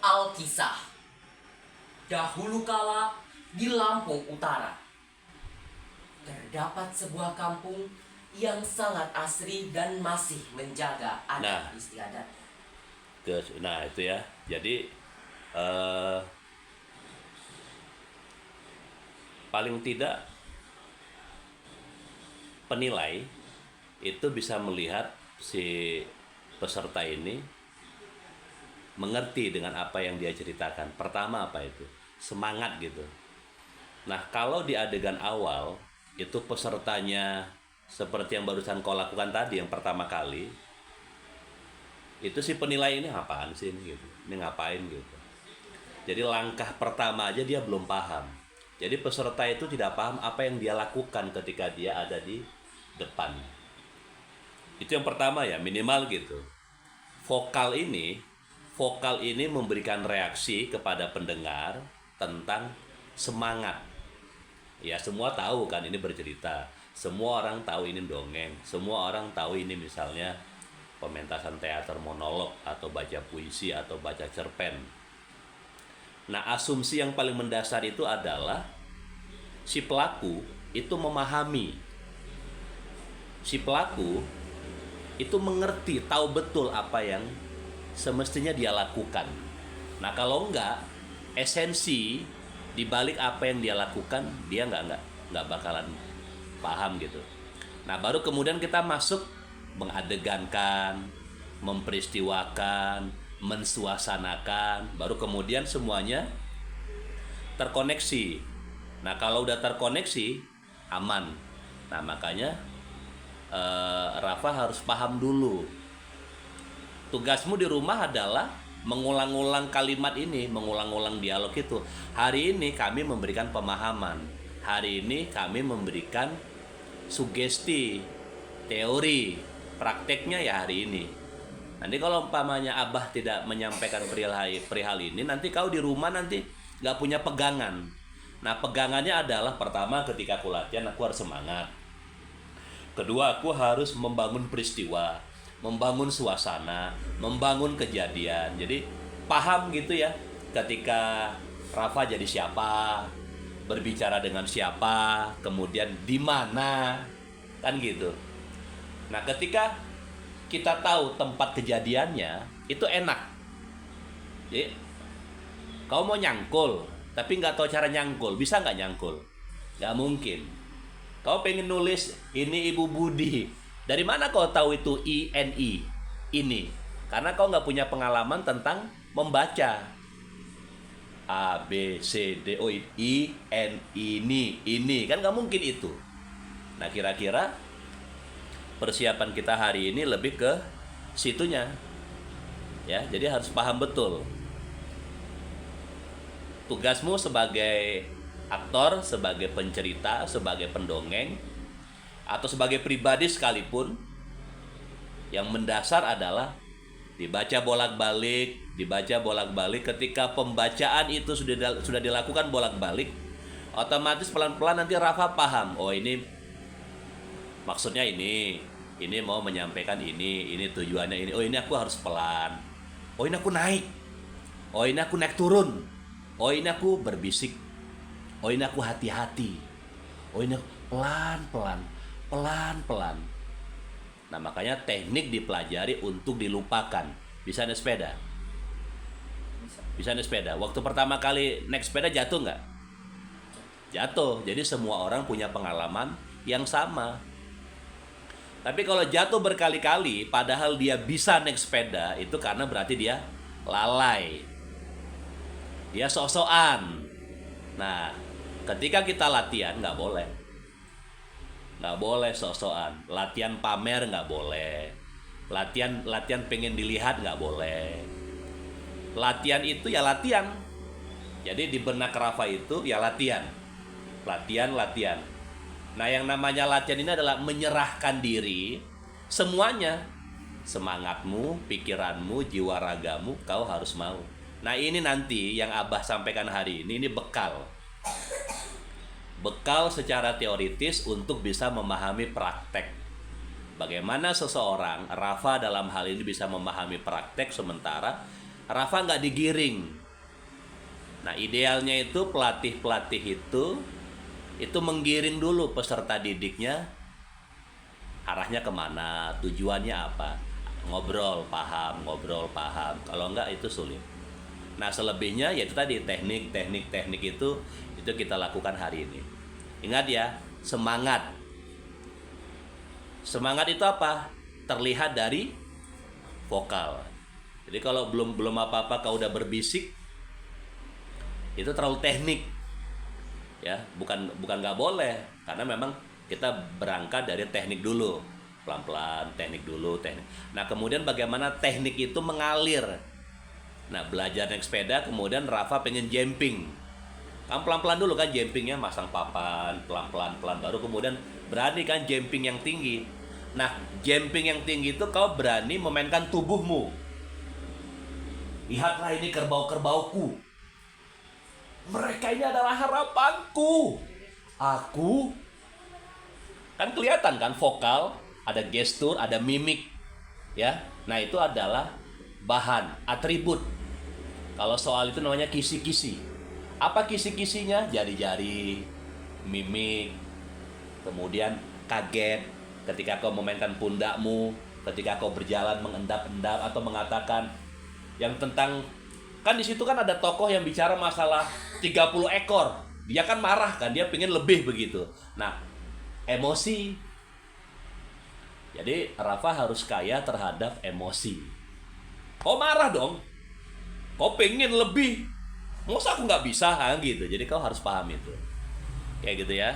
Alkisah. Dahulu kala di Lampung Utara terdapat sebuah kampung yang sangat asri dan masih menjaga adat istiadat. Nah itu ya. Jadi paling tidak penilai itu bisa melihat si peserta ini mengerti dengan apa yang dia ceritakan. Pertama apa itu? Semangat gitu. Nah kalau di adegan awal itu pesertanya seperti yang barusan kau lakukan tadi yang pertama kali, itu si penilai ini apaan sih ini gitu, ini ngapain gitu. Jadi langkah pertama aja dia belum paham. Jadi peserta itu tidak paham apa yang dia lakukan ketika dia ada di depan. Itu yang pertama ya, minimal gitu. Vokal ini memberikan reaksi kepada pendengar tentang semangat. Ya semua tahu kan ini bercerita, semua orang tahu ini dongeng, semua orang tahu ini misalnya pementasan teater monolog atau baca puisi atau baca cerpen. Nah asumsi yang paling mendasar itu adalah si pelaku itu memahami, si pelaku itu mengerti, tahu betul apa yang semestinya dia lakukan. Nah kalau enggak, esensi di balik apa yang dia lakukan dia nggak bakalan paham gitu. Nah baru kemudian kita masuk mengadegankan, memperistiwakan, mensuasanakan, baru kemudian semuanya terkoneksi. Nah kalau udah terkoneksi aman. Nah makanya Rafa harus paham dulu. Tugasmu di rumah adalah mengulang-ulang kalimat ini, mengulang-ulang dialog itu. Hari ini kami memberikan pemahaman. Hari ini kami memberikan sugesti, teori, prakteknya ya hari ini. Nanti kalau umpamanya Abah tidak menyampaikan perihal ini, nanti kau di rumah nanti gak punya pegangan. Nah pegangannya adalah pertama ketika aku latihan aku harus semangat. Kedua aku harus membangun peristiwa, membangun suasana, membangun kejadian. Jadi paham gitu ya ketika Rafa jadi siapa, berbicara dengan siapa, kemudian di mana, kan gitu. Nah ketika kita tahu tempat kejadiannya itu enak. Jadi kau mau nyangkul tapi nggak tahu cara nyangkul, bisa nggak nyangkul? Nggak mungkin. Kau pengen nulis ini Ibu Budi, dari mana kau tahu itu INI? Ini. Karena kau nggak punya pengalaman tentang membaca. A, B, C, D, O, I, N, ini. Kan nggak mungkin itu. Nah kira-kira persiapan kita hari ini lebih ke situnya. Ya, jadi harus paham betul. Tugasmu sebagai aktor, sebagai pencerita, sebagai pendongeng, atau sebagai pribadi sekalipun, yang mendasar adalah dibaca bolak-balik. Ketika pembacaan itu sudah dilakukan bolak-balik, otomatis pelan-pelan nanti Rafa paham. Oh ini maksudnya ini mau menyampaikan ini tujuannya ini. Oh ini aku harus pelan. Oh ini aku naik. Oh ini aku naik turun. Oh ini aku berbisik. Oh ini aku hati-hati. Oh ini pelan-pelan. Nah makanya teknik dipelajari untuk dilupakan. Bisa naik sepeda? Bisa naik sepeda. Waktu pertama kali naik sepeda jatuh nggak? Jatuh. Jadi semua orang punya pengalaman yang sama. Tapi kalau jatuh berkali-kali padahal dia bisa naik sepeda, itu karena berarti dia lalai. Dia sok-sokan. Nah ketika kita latihan nggak boleh sok-sokan. Latihan pamer nggak boleh. Latihan pengen dilihat nggak boleh. Latihan itu ya latihan. Jadi di benak Rafa itu ya latihan. Nah yang namanya latihan ini adalah menyerahkan diri semuanya. Semangatmu, pikiranmu, jiwa ragamu kau harus mau. Nah ini nanti yang Abah sampaikan hari ini bekal secara teoritis untuk bisa memahami praktek. Bagaimana seseorang, Rafa dalam hal ini bisa memahami praktek, sementara Rafa nggak digiring. Nah, idealnya itu pelatih-pelatih itu menggiring dulu peserta didiknya, arahnya kemana, tujuannya apa. Ngobrol paham. Kalau enggak itu sulit. Nah, selebihnya yaitu tadi teknik itu kita lakukan hari ini. Ingat ya, semangat itu apa? Terlihat dari vokal. Jadi kalau belum apa-apa kau udah berbisik, itu terlalu teknik. Ya, bukan nggak boleh, karena memang kita berangkat dari teknik dulu, pelan-pelan, teknik. Nah, kemudian bagaimana teknik itu mengalir. Nah, belajar naik sepeda, kemudian Rafa pengen jumping. Kan pelan-pelan dulu kan jumpingnya, masang papan, pelan-pelan, baru kemudian berani kan jumping yang tinggi. Nah, jumping yang tinggi itu kau berani memainkan tubuhmu. Lihatlah ini kerbau-kerbauku. Mereka ini adalah harapanku. Aku. Kan kelihatan kan vokal, ada gestur, ada mimik. Ya. Nah, itu adalah bahan, atribut. Kalau soal itu namanya kisi-kisi. Apa kisi-kisinya? Jari-jari, mimik, kemudian kaget ketika kau memainkan pundakmu, ketika kau berjalan mengendap-endap atau mengatakan yang tentang, kan di situ kan ada tokoh yang bicara masalah 30 ekor. Dia kan marah kan, dia pengen lebih begitu. Nah, emosi. Jadi Rafa harus kaya terhadap emosi. Kau marah dong, kau pengen lebih, masa aku nggak bisa kan gitu. Jadi kau harus paham itu, kayak gitu ya.